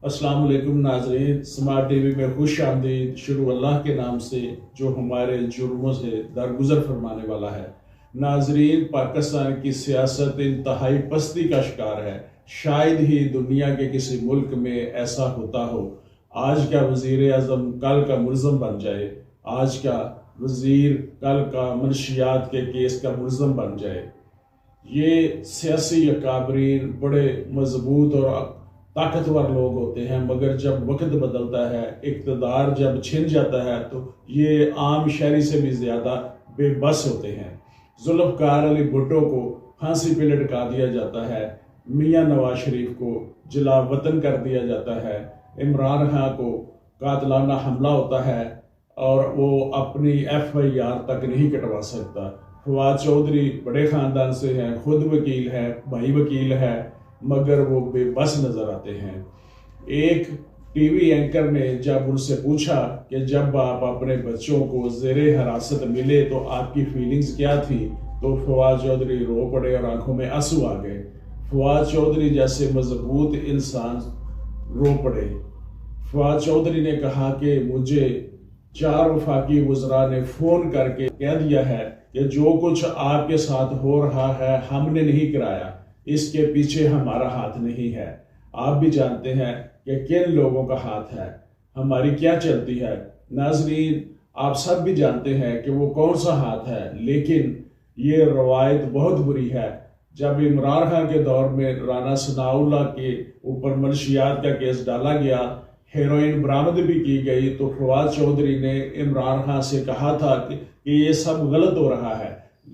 السلام علیکم ناظرین، سمارٹ ٹی وی میں خوش آمدید۔ شروع اللہ کے نام سے جو ہمارے جرموں سے درگزر فرمانے والا ہے۔ ناظرین، پاکستان کی سیاست انتہائی پستی کا شکار ہے۔ شاید ہی دنیا کے کسی ملک میں ایسا ہوتا ہو۔ آج کا وزیر اعظم کل کا ملزم بن جائے، آج کا وزیر کل کا منشیات کے کیس کا ملزم بن جائے۔ یہ سیاسی اکابرین بڑے مضبوط اور طاقتور لوگ ہوتے ہیں، مگر جب وقت بدلتا ہے، اقتدار جب چھن جاتا ہے تو یہ عام شہری سے بھی زیادہ بے بس ہوتے ہیں۔ ذوالفقار علی بھٹو کو پھانسی پہ لٹکا دیا جاتا ہے، میاں نواز شریف کو جلا وطن کر دیا جاتا ہے، عمران خان کو قاتلانہ حملہ ہوتا ہے اور وہ اپنی ایف آئی آر تک نہیں کٹوا سکتا۔ فواد چودھری بڑے خاندان سے ہیں، خود وکیل ہے، بھائی وکیل ہے، مگر وہ بے بس نظر آتے ہیں۔ ایک ٹی وی اینکر نے جب ان سے پوچھا کہ جب آپ اپنے بچوں کو زیر حراست ملے تو آپ کی فیلنگز کیا تھی، تو فواد چودھری رو پڑے اور آنکھوں میں آنسو آ گئے۔ فواد چودھری جیسے مضبوط انسان رو پڑے۔ فواد چودھری نے کہا کہ مجھے 4 وفاقی وزراء نے فون کر کے کہہ دیا ہے کہ جو کچھ آپ کے ساتھ ہو رہا ہے ہم نے نہیں کرایا، اس کے پیچھے ہمارا ہاتھ نہیں ہے۔ آپ بھی جانتے ہیں کہ کن لوگوں کا ہاتھ ہے، ہماری کیا چلتی ہے۔ ناظرین، آپ سب بھی جانتے ہیں کہ وہ کون سا ہاتھ ہے، لیکن یہ روایت بہت بری ہے۔ جب عمران خان کے دور میں رانا ثناء اللہ کے اوپر منشیات کا کیس ڈالا گیا، ہیروئن برآمد بھی کی گئی، تو فواد چودھری نے عمران خان سے کہا تھا کہ یہ سب غلط ہو رہا ہے،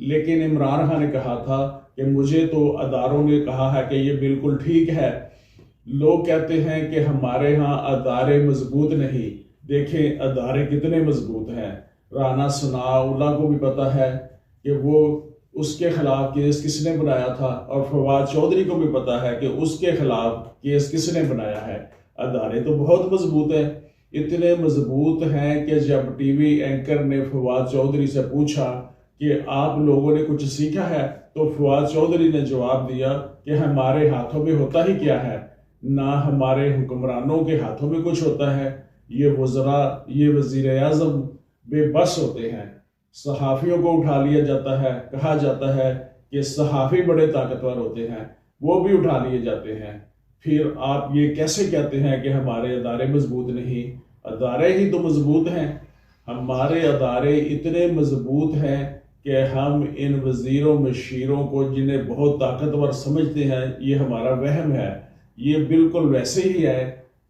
لیکن عمران خان نے کہا تھا کہ مجھے تو اداروں نے کہا ہے کہ یہ بالکل ٹھیک ہے۔ لوگ کہتے ہیں کہ ہمارے ہاں ادارے مضبوط نہیں، دیکھیں ادارے کتنے مضبوط ہیں۔ رانا ثناء اللہ کو بھی پتا ہے کہ وہ اس کے خلاف کیس کس نے بنایا تھا، اور فواد چودھری کو بھی پتا ہے کہ اس کے خلاف کیس کس نے بنایا ہے۔ ادارے تو بہت مضبوط ہیں، اتنے مضبوط ہیں کہ جب ٹی وی اینکر نے فواد چودھری سے پوچھا کہ آپ لوگوں نے کچھ سیکھا ہے، تو فواد چودھری نے جواب دیا کہ ہمارے ہاتھوں میں ہوتا ہی کیا ہے، نہ ہمارے حکمرانوں کے ہاتھوں میں کچھ ہوتا ہے۔ یہ وزراء، یہ وزیر اعظم بے بس ہوتے ہیں۔ صحافیوں کو اٹھا لیا جاتا ہے، کہا جاتا ہے کہ صحافی بڑے طاقتور ہوتے ہیں، وہ بھی اٹھا لیے جاتے ہیں۔ پھر آپ یہ کیسے کہتے ہیں کہ ہمارے ادارے مضبوط نہیں؟ ادارے ہی تو مضبوط ہیں۔ ہمارے ادارے اتنے مضبوط ہیں کہ ہم ان وزیروں مشیروں کو جنہیں بہت طاقتور سمجھتے ہیں، یہ ہمارا وہم ہے۔ یہ بالکل ویسے ہی ہے،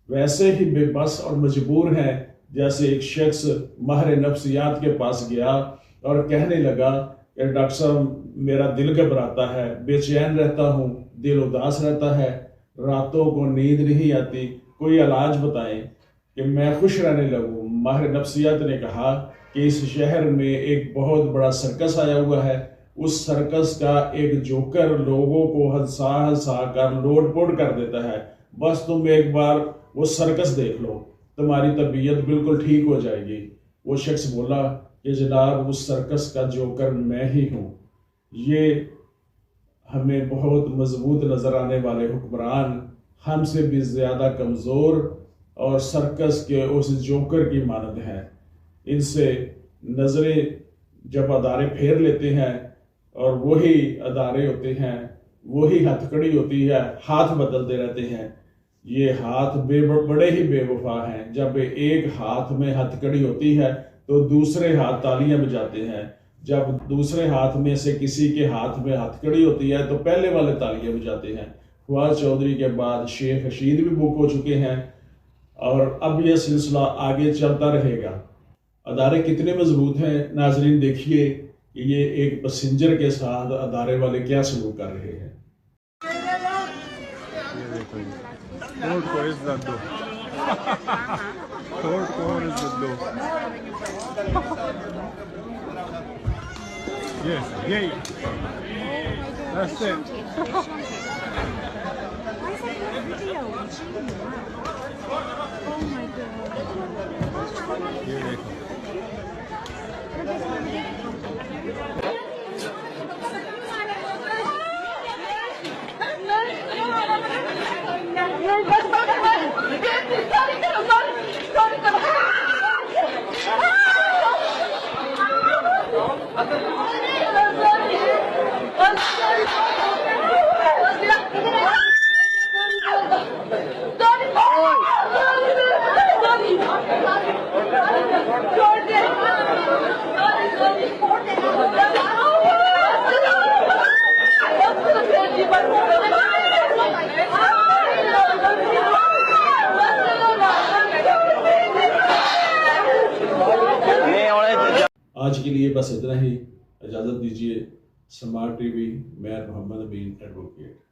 ویسے ہی بے بس اور مجبور ہیں جیسے ایک شخص ماہر نفسیات کے پاس گیا اور کہنے لگا کہ ڈاکٹر صاحب میرا دل گھبراتا ہے، بے چین رہتا ہوں، دل اداس رہتا ہے، راتوں کو نیند نہیں آتی، کوئی علاج بتائیں کہ میں خوش رہنے لگوں۔ ماہر نفسیات نے کہا کہ اس شہر میں ایک بہت بڑا سرکس آیا ہوا ہے، اس سرکس کا ایک جوکر لوگوں کو ہنسا ہنسا کر لوٹ پوٹ کر دیتا ہے، بس تم ایک بار وہ سرکس دیکھ لو، تمہاری طبیعت بالکل ٹھیک ہو جائے گی۔ وہ شخص بولا کہ جناب اس سرکس کا جوکر میں ہی ہوں۔ یہ ہمیں بہت مضبوط نظر آنے والے حکمران ہم سے بھی زیادہ کمزور اور سرکس کے اس جوکر کی مانند ہیں۔ ان سے نظریں جب ادارے پھیر لیتے ہیں اور وہی ادارے ہوتے ہیں، وہی ہتھ کڑی ہوتی ہے، ہاتھ بدلتے رہتے ہیں۔ یہ ہاتھ بڑے ہی بے وفا ہیں۔ جب ایک ہاتھ میں ہتھ کڑی ہوتی ہے تو دوسرے ہاتھ تالیاں بجاتے ہیں، جب دوسرے ہاتھ میں سے کسی کے ہاتھ میں ہتھ کڑی ہوتی ہے تو پہلے والے تالیاں بجاتے ہیں۔ فواد چودھری کے بعد شیخ رشید بھی بک ہو چکے ہیں اور اب یہ سلسلہ آگے چلتا رہے گا۔ ادارے کتنے مضبوط ہیں ناظرین، دیکھیے کہ یہ ایک پیسنجر کے ساتھ ادارے والے کیا سلوک کر رہے ہیں۔ کورٹ کو عزت دو، کورٹ کو اور عزت دو۔ Yes, yay. That's it. Why is that not video? Oh my god. یہ دیکھو۔ آج کے لیے بس اتنا ہی. اجازت دیجیے. سماعت ٹی وی، میں محمد امین ایڈوکیٹ.